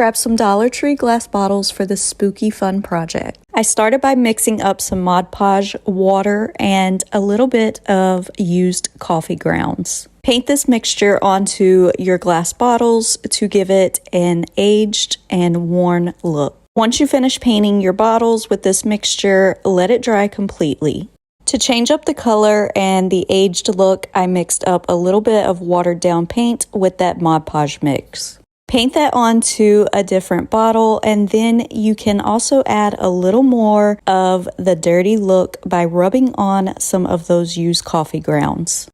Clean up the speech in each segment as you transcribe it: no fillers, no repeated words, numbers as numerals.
grab some Dollar Tree glass bottles for this spooky fun project. I started by mixing up some Mod Podge, water, and a little bit of used coffee grounds. Paint this mixture onto your glass bottles to give it an aged and worn look. Once you finish painting your bottles with this mixture, let it dry completely. To change up the color and the aged look, I mixed up a little bit of watered down paint with that Mod Podge mix. Paint that onto a different bottle, and then you can also add a little more of the dirty look by rubbing on some of those used coffee grounds.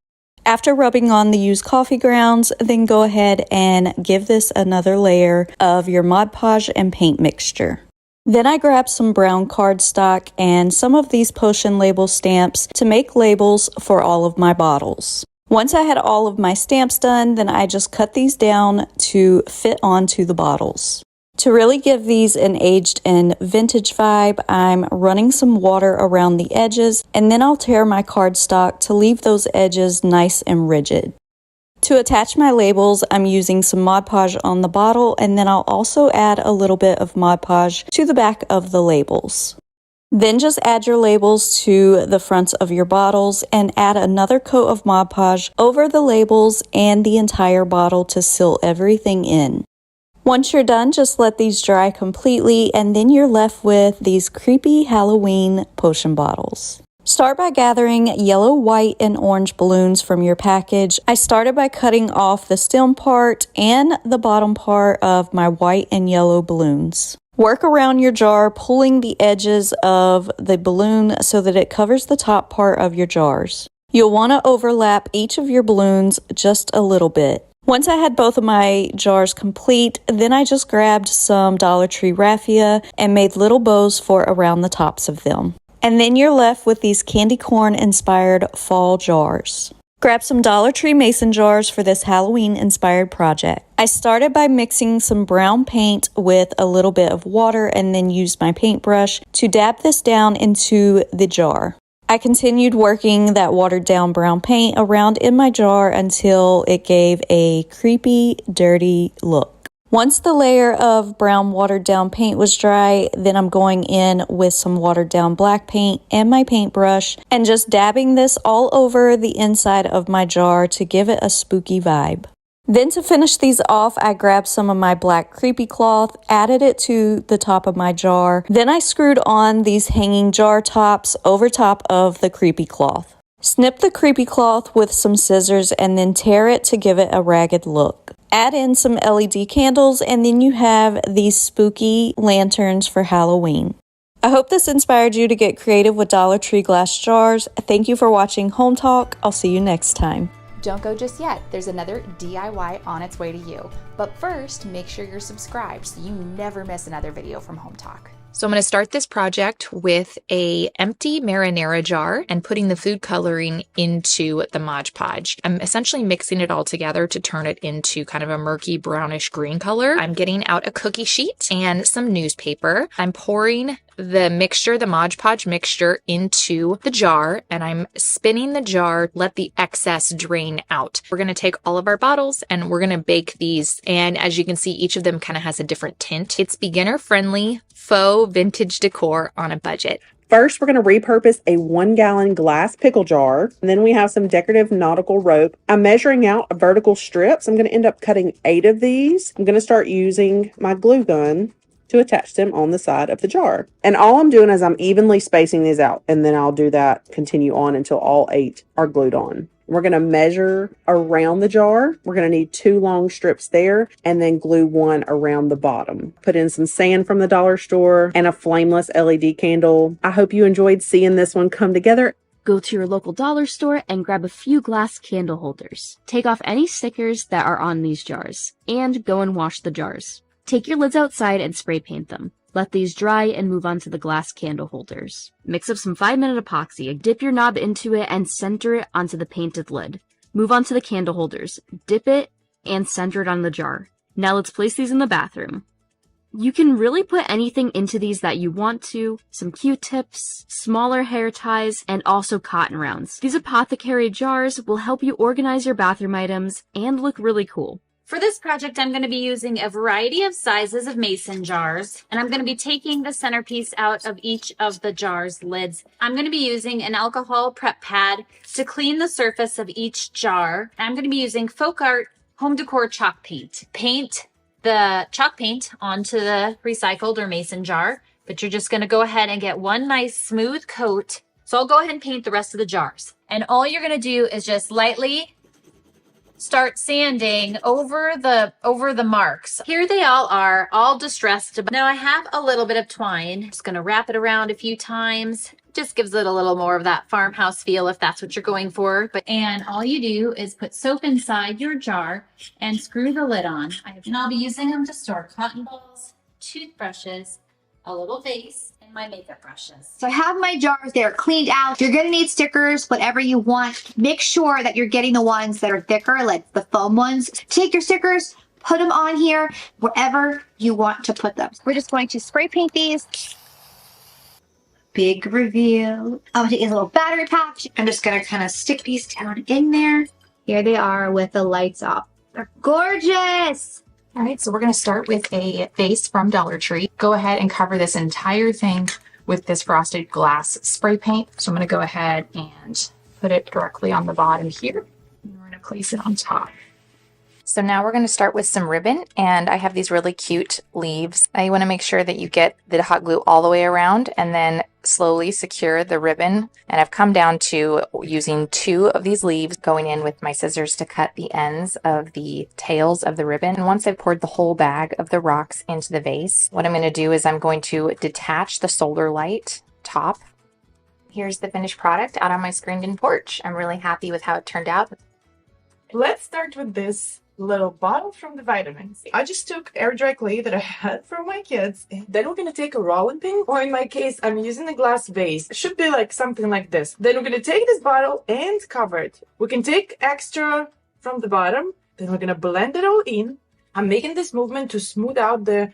After rubbing on the used coffee grounds, then go ahead and give this another layer of your Mod Podge and paint mixture. Then I grabbed some brown cardstock and some of these potion label stamps to make labels for all of my bottles. Once I had all of my stamps done, then I just cut these down to fit onto the bottles. To really give these an aged and vintage vibe, I'm running some water around the edges, and then I'll tear my cardstock to leave those edges nice and rigid. To attach my labels, I'm using some Mod Podge on the bottle, and then I'll also add a little bit of Mod Podge to the back of the labels. Then just add your labels to the fronts of your bottles and add another coat of Mod Podge over the labels and the entire bottle to seal everything in. Once you're done, just let these dry completely, and then you're left with these creepy Halloween potion bottles. Start by gathering yellow, white, and orange balloons from your package. I started by cutting off the stem part and the bottom part of my white and yellow balloons. Work around your jar, pulling the edges of the balloon so that it covers the top part of your jars. You'll want to overlap each of your balloons just a little bit. Once I had both of my jars complete, then I just grabbed some Dollar Tree raffia and made little bows for around the tops of them. And then you're left with these candy corn inspired fall jars. Grab some Dollar Tree mason jars for this Halloween inspired project. I started by mixing some brown paint with a little bit of water and then used my paintbrush to dab this down into the jar. I continued working that watered down brown paint around in my jar until it gave a creepy, dirty look. Once the layer of brown watered down paint was dry, then I'm going in with some watered down black paint and my paintbrush and just dabbing this all over the inside of my jar to give it a spooky vibe. Then to finish these off, I grabbed some of my black creepy cloth, added it to the top of my jar. Then I screwed on these hanging jar tops over top of the creepy cloth. Snip the creepy cloth with some scissors and then tear it to give it a ragged look. Add in some LED candles, and then you have these spooky lanterns for Halloween. I hope this inspired you to get creative with Dollar Tree glass jars. Thank you for watching Home Talk. I'll see you next time. Don't go just yet. There's another DIY on its way to you. But first, make sure you're subscribed so you never miss another video from Home Talk. So I'm going to start this project with an empty marinara jar and putting the food coloring into the Mod Podge. I'm essentially mixing it all together to turn it into kind of a murky brownish green color. I'm getting out a cookie sheet and some newspaper. I'm pouring the mixture, the Mod Podge mixture, into the jar, and I'm spinning the jar, let the excess drain out. We're going to take all of our bottles and we're going to bake these. And as you can see, each of them kind of has a different tint. It's beginner friendly, faux vintage decor on a budget. First, we're going to repurpose a 1-gallon glass pickle jar. And then we have some decorative nautical rope. I'm measuring out a vertical strips. I'm going to end up cutting 8 of these. I'm going to start using my glue gun to attach them on the side of the jar. And all I'm doing is I'm evenly spacing these out, and then I'll do that, continue on until all 8 are glued on. We're going to measure around the jar. We're going to need 2 long strips there, and then glue 1 around the bottom. Put in some sand from the dollar store and a flameless LED candle. I hope you enjoyed seeing this one come together. Go to your local dollar store and grab a few glass candle holders. Take off any stickers that are on these jars, and go and wash the jars. Take your lids outside and spray paint them. Let these dry and move on to the glass candle holders. Mix up some 5-minute epoxy. Dip your knob into it and center it onto the painted lid. Move on to the candle holders. Dip it and center it on the jar. Now let's place these in the bathroom. You can really put anything into these that you want to. Some Q-tips, smaller hair ties, and also cotton rounds. These apothecary jars will help you organize your bathroom items and look really cool. For this project, I'm going to be using a variety of sizes of mason jars, and I'm going to be taking the centerpiece out of each of the jar's lids. I'm going to be using an alcohol prep pad to clean the surface of each jar. I'm going to be using Folk Art Home Decor chalk paint. Paint the chalk paint onto the recycled or mason jar, but you're just going to go ahead and get one nice smooth coat. So I'll go ahead and paint the rest of the jars. And all you're going to do is just lightly start sanding over the marks. Here they all are, all distressed. But now I have a little bit of twine. Just gonna wrap it around a few times. Just gives it a little more of that farmhouse feel if that's what you're going for. And all you do is put soap inside your jar and screw the lid on. And I'll be using them to store cotton balls, toothbrushes, a little vase, and my makeup brushes. So I have my jars there cleaned out. You're gonna need stickers, whatever you want. Make sure that you're getting the ones that are thicker, like the foam ones. Take your stickers, put them on here, wherever you want to put them. We're just going to spray paint these. Big reveal. I'm gonna take these little battery packs. I'm just gonna kind of stick these down in there. Here they are with the lights off. They're gorgeous. All right, so we're going to start with a vase from Dollar Tree. Go ahead and cover this entire thing with this frosted glass spray paint. So I'm going to go ahead and put it directly on the bottom here. And we're going to place it on top. So now we're going to start with some ribbon, and I have these really cute leaves. Now you want to make sure that you get the hot glue all the way around and then slowly secure the ribbon. And I've come down to using 2 of these leaves, going in with my scissors to cut the ends of the tails of the ribbon. And once I've poured the whole bag of the rocks into the vase, what I'm going to do is I'm going to detach the solar light top. Here's the finished product out on my screened-in porch. I'm really happy with how it turned out. Let's start with this little bottle from the vitamins. I just took air dry clay that I had from my kids. Then we're gonna take a rolling pin, or in my case, I'm using a glass vase. It should be like something like this. Then we're gonna take this bottle and cover it. We can take extra from the bottom. Then we're gonna blend it all in. I'm making this movement to smooth out the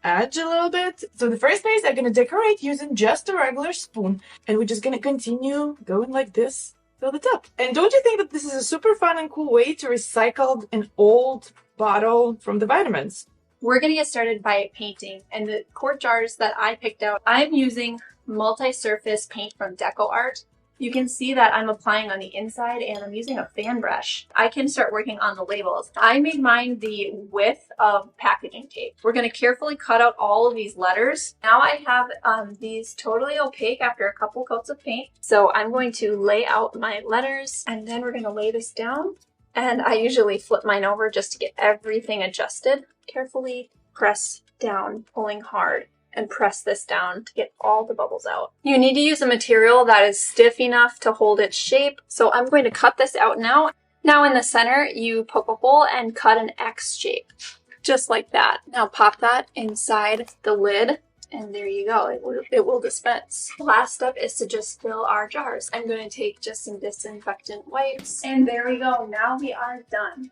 edge a little bit. So the first base, I'm gonna decorate using just a regular spoon. And we're just gonna continue going like this till the top. And don't you think that this is a super fun and cool way to recycle an old bottle from the vitamins? We're going to get started by painting, and the quart jars that I picked out, I'm using multi-surface paint from Decorative. You can see that I'm applying on the inside, and I'm using a fan brush. I can start working on the labels. I made mine the width of packaging tape. We're going to carefully cut out all of these letters. Now I have these totally opaque after a couple coats of paint. So I'm going to lay out my letters, and then we're going to lay this down. And I usually flip mine over just to get everything adjusted. Carefully press down, pulling hard, and press this down to get all the bubbles out. You need to use a material that is stiff enough to hold its shape. So I'm going to cut this out now. Now in the center, you poke a hole and cut an X shape, just like that. Now pop that inside the lid, and there you go. It will dispense. The last step is to just fill our jars. I'm going to take just some disinfectant wipes, and there we go. Now we are done.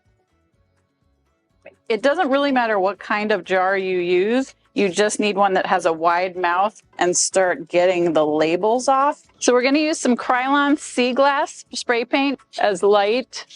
It doesn't really matter what kind of jar you use. You just need one that has a wide mouth and start getting the labels off. So we're going to use some Krylon Sea Glass spray paint as light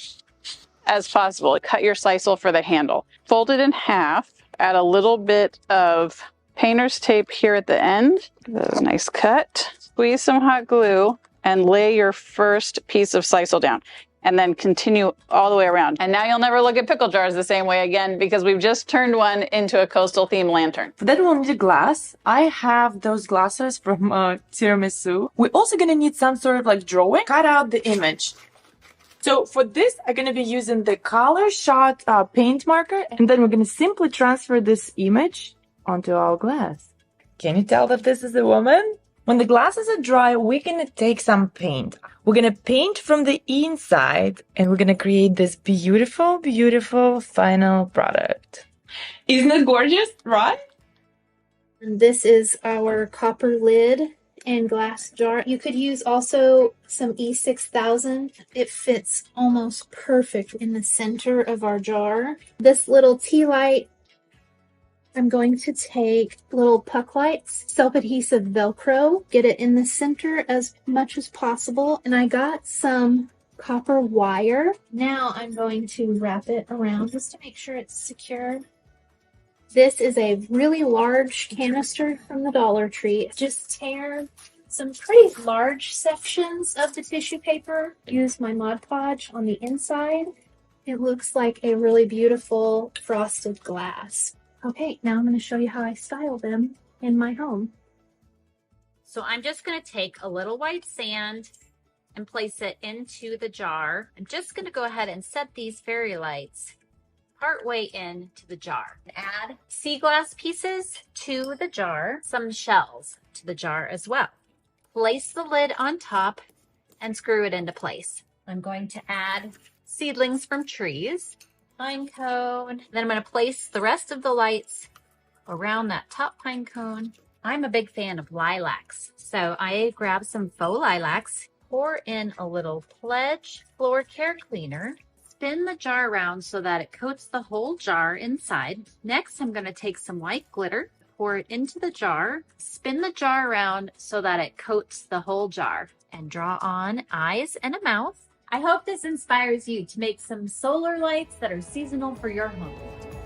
as possible. Cut your sisal for the handle. Fold it in half. Add a little bit of painter's tape here at the end. A nice cut. Squeeze some hot glue and lay your first piece of sisal down. And then continue all the way around. And now you'll never look at pickle jars the same way again because we've just turned one into a coastal theme lantern. For that we'll need a glass. I have those glasses from tiramisu. We're also gonna need some sort of like drawing. Cut out the image. So for this, I'm gonna be using the color shot paint marker, and then we're gonna simply transfer this image onto our glass. Can you tell that this is a woman? When the glasses are dry, we're gonna take some paint. We're gonna paint from the inside, and we're gonna create this beautiful, beautiful final product. Isn't it gorgeous, right? This is our copper lid and glass jar. You could use also some E6000. It fits almost perfect in the center of our jar. This little tea light, I'm going to take little puck lights, self-adhesive Velcro, get it in the center as much as possible. And I got some copper wire. Now I'm going to wrap it around just to make sure it's secure. This is a really large canister from the Dollar Tree. Just tear some pretty large sections of the tissue paper. Use my Mod Podge on the inside. It looks like a really beautiful frosted glass. Okay, now I'm going to show you how I style them in my home. So I'm just going to take a little white sand and place it into the jar. I'm just going to go ahead and set these fairy lights partway into the jar. Add sea glass pieces to the jar, some shells to the jar as well. Place the lid on top and screw it into place. I'm going to add seedlings from trees, pine cone. Then I'm going to place the rest of the lights around that top pine cone. I'm a big fan of lilacs, so I grabbed some faux lilacs, pour in a little Pledge floor care cleaner, spin the jar around so that it coats the whole jar inside. Next, I'm going to take some white glitter, pour it into the jar, spin the jar around so that it coats the whole jar, and draw on eyes and a mouth. I hope this inspires you to make some solar lights that are seasonal for your home.